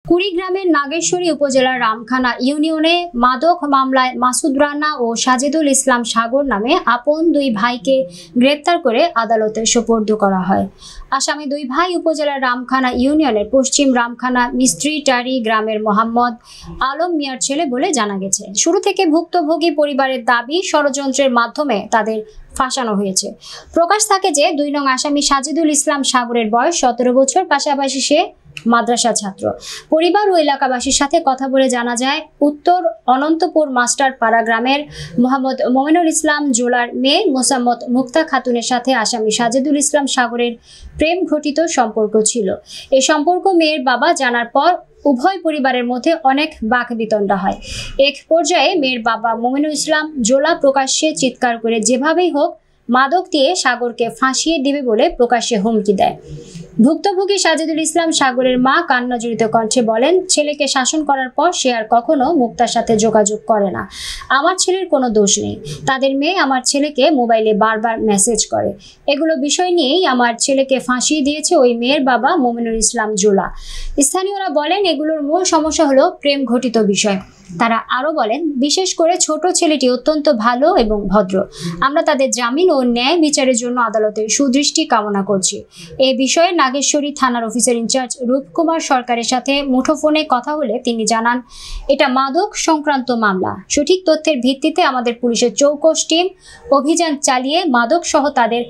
কুড়িগ্রামের নাগেশ্বরী উপজেলার রামখানা ইউনিয়নে মাদক মামলায় মাসুদ রানা ও সাজিদুল ইসলাম সাগর নামে আপন দুই ভাইকে গ্রেপ্তার করে আদালতে সোপর্দ করা হয়। আসামি দুই ভাই উপজেলার রামখানা ইউনিয়নের পশ্চিম রামখানা মিস্ত্রিটারি গ্রামের মোহাম্মদ আলম মিয়ার ছেলে বলে জানা গেছে। শুরু থেকে ভুক্তভোগী পরিবারের দাবি ষড়যন্ত্রের মাধ্যমে তাদের ফাঁসানো হয়েছে। প্রকাশ থাকে যে ২ নং আসামি সাজিদুল ইসলাম সাগরের বয়স ১৭ বছর, পাশাপাশি সে মাদ্রাসা ছাত্র। পরিবার ও এলাকাবাসীর সাথে কথা বলে জানা যায়, উত্তর অনন্তপুর মাস্টার পাড়া গ্রামের মোহাম্মদ মমিনুল ইসলাম জোলার মেয়ে মোসাম্মদ মুক্তা খাতুনের সাথে আসামি সাজিদুল ইসলাম সাগরের প্রেম ঘটিত সম্পর্ক ছিল। এই সম্পর্ক মেয়ের বাবা জানার পর উভয় পরিবারের মধ্যে অনেক বাকবিতণ্ডা হয়। এক পর্যায়ে মেয়ের বাবা মমিনুল ইসলাম জোলা প্রকাশ্যে চিৎকার করে যেভাবেই হোক মাদক দিয়ে সাগরকে ফাঁসিয়ে দিবে বলে প্রকাশ্যে হুমকি দেয়। ভুক্তভোগী সাজিদুল ইসলাম সাগরের মা কান্নাজড়িত কণ্ঠে বলেন, ছেলেকে শাসন করার পর সে আর কখনো মুক্তার সাথে যোগাযোগ করে না। আমার ছেলের কোনো দোষ নেই। তাদের মেয়ে আমার ছেলেকে মোবাইলে বারবার মেসেজ করে। এগুলো বিষয় নিয়েই আমার ছেলেকে ফাঁসিয়ে দিয়েছে ওই মেয়ের বাবা মমিনুল ইসলাম জোলা। স্থানীয়রা বলেন, এগুলোর মূল সমস্যা হলো প্রেম ঘটিত বিষয়। তারা আরো বলেন, বিশেষ করে ছোট ছেলেটি অত্যন্ত ভালো এবং ভদ্র। আমরা তাদের জামিন ও ন্যায় বিচারের জন্য আদালতের সুদৃষ্টি কামনা করছি। এ বিষয়ে নাগেশ্বরী থানার অফিসার ইনচার্জ রূপকুমার সরকারের সাথে মুঠোফোনে কথা হলে তিনি জানান, এটা মাদক সংক্রান্ত মামলা। সঠিক তথ্যের ভিত্তিতে আমাদের পুলিশের চৌকস টিম অভিযান চালিয়ে মাদক সহ তাদের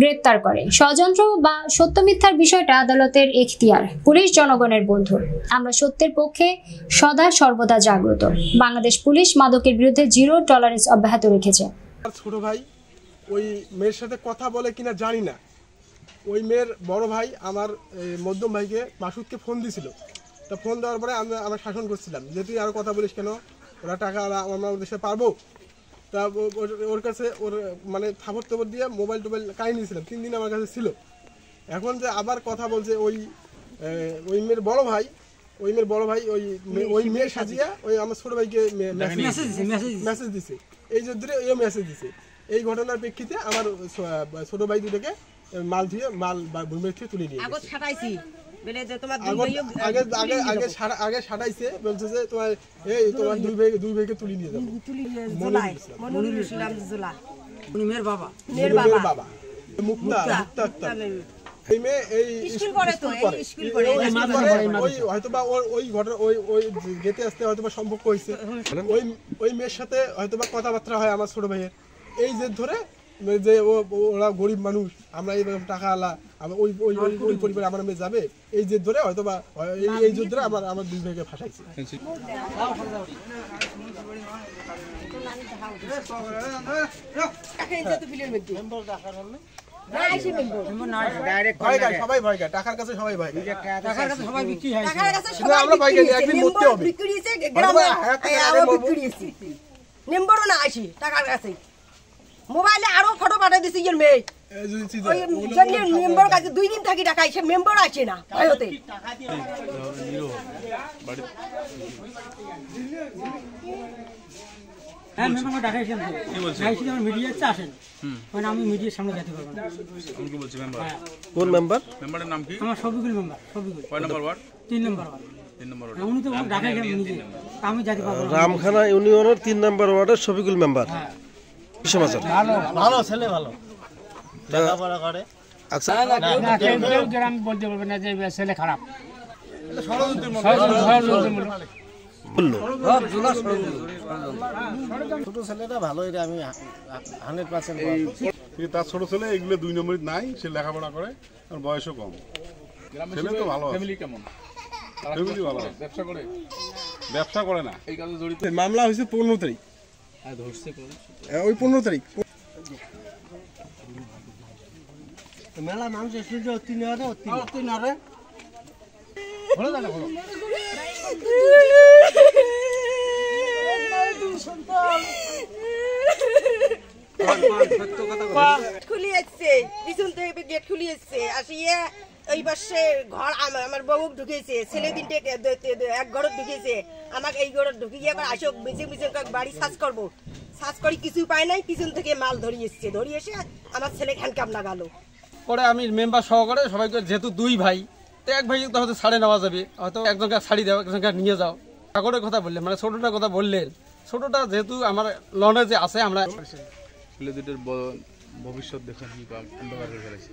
গ্রেপ্তার করে। ষড়যন্ত্র বা সত্য মিথ্যার বিষয়টা আদালতের এখতিয়ার। পুলিশ জনগণের বন্ধু। আমরা সত্যের পক্ষে সদা সর্বদা জাগ্রত। বাংলাদেশ পুলিশ মাদকের বিরুদ্ধে জিরো টলারেন্স অব্যাহত রেখেছে। ছোট ভাই ওই মেয়ের সাথে কথা বলে কিনা জানি না। ওই মেয়ের বড় ভাই আমার মধ্যম ভাইকে মাসুদকে ফোন দিছিল। তা ফোন দেওয়ার পরে আমরা শাসন করছিলাম যে তুই আরও কথা বলিস কেন, ওরা টাকা আমরা ওদের সাথে পারবো। তা ওর কাছে ওর মানে থাপড় থাপড় দিয়ে মোবাইল টোবাইল কাই নিয়েছিলাম, 3 দিন আমার কাছে ছিল। এখন যে আবার কথা বলছে ওই মেয়ের বড় ভাই ওই মেয়ে সাজিয়া ওই আমার ছোট ভাইকে মেসেজ দিছে, এই যে ধরে মেসেজ দিছে। এই ঘটনার প্রেক্ষিতে আমার ছোট ভাই দুটোকে মাল ভূমি থেকে তুলে নিয়ে আগে সাটাইছে, বলছে যে তোমার তোমার দুই ভাইকে তুলে নিয়ে যাবো। বাবা মুক্তা হয়তোবা ওই ঘটনা ওই যেতে আসতে হয়তোবা সম্পর্ক হয়েছে। ওই মেয়ের সাথে হয়তোবা কথাবার্তা হয় আমার ছোট ভাইয়ের। এই যে ধরে যে ওরা গরিব মানুষ, আমরা এইরকম টাকা আলা, ওই পরিবারে আমার মেয়ে যাবে, এই যে ধরে হয়তোবা এই যে ধরে আমার দুই ভাইকে ফাঁসাইছে। সবাই ভয় খায়, টাকার কাছে সবাই ভয় খায়। আমরা ভয় খাই, একদিন মরতে হবে। টাকার কাছে মোবাইলে আরো ফটো পাঠিয়ে দিছি এর মেয়ে। মেম্বার কাছে 2 দিন থাকি টাকা এসে মেম্বার আসে না ভয়তে। হ্যাঁ মেম্বার টাকা এসে কি বলছে? আমার মিডিয়াতে আসেন, মানে আমি মিডিয়ার সামনে যেতে পারবো না। আমি কি বলছি মেম্বার? কোন মেম্বার? মেম্বারের নাম কি? আমার শফিকুল মেম্বার। শফিকুল কয় number ward? 3 number ward. 3 number ward. উনি তো ঢাকা গেল নিজে, আমি যেতে পারবো না। রামখানা ইউনিয়নের 3 নাম্বার ওয়ার্ডের শফিকুল মেম্বার। হ্যাঁ কি সমাচার? ভালো ছেলে, ভালো লেখাপড়া করে। আচ্ছা না কেউ গ্রাম বলতে পারবে না যে ছেলে খারাপ। ছোট ছেলেটা ভালো, এটা আমি 100% তার ছোট ছেলে এগুলো 2 নম্বরই নাই, সে লেখাপড়া করে আর বয়সও কম। ছেলে তো ভালো। ফ্যামিলি কেমন? ফ্যামিলি ভালো। ব্যবসা করে না। এই কাজে জড়িত। মামলা হয়েছে 15 তারিখ। হ্যাঁ ধরছে ওই 15 তারিখ। মেলা মানুষ এসেছে, তিন আরে ভালো জানা ভালো। খুলি আসছে, পিছন থেকে গেট খুলি আসছে, আসিয়ে ওই পাশে ঘর আমার বউ ঢুকেছে, ছেলে 3টে এক ঘরে ঢুকেছে, আমাকে এই ঘরে ঢুকিয়ে আসো মিছে বাড়ি সার্চ করবো। সার্চ করি কিছু পায় নাই, পিছন থেকে মাল ধরিয়ে এসে আমার ছেলে হ্যান্ডকাপ লাগালো। পরে আমি মেম্বার সহকারে সবাইকে, যেহেতু 2 ভাই তো এক ভাই তো হয়তো ছাড়ে নেওয়া যাবে, হয়তো একজনকে ছাড়ি দাও, একজনকে নিয়ে যাও। সাগরের কথা বললেন, মানে ছোটটার কথা বললেন, ছোটটা যেহেতু আমার লনে যে আছে আমরা ছেলে দুটোর ভবিষ্যৎ দেখুন কি অন্ধকার হয়ে গেছে।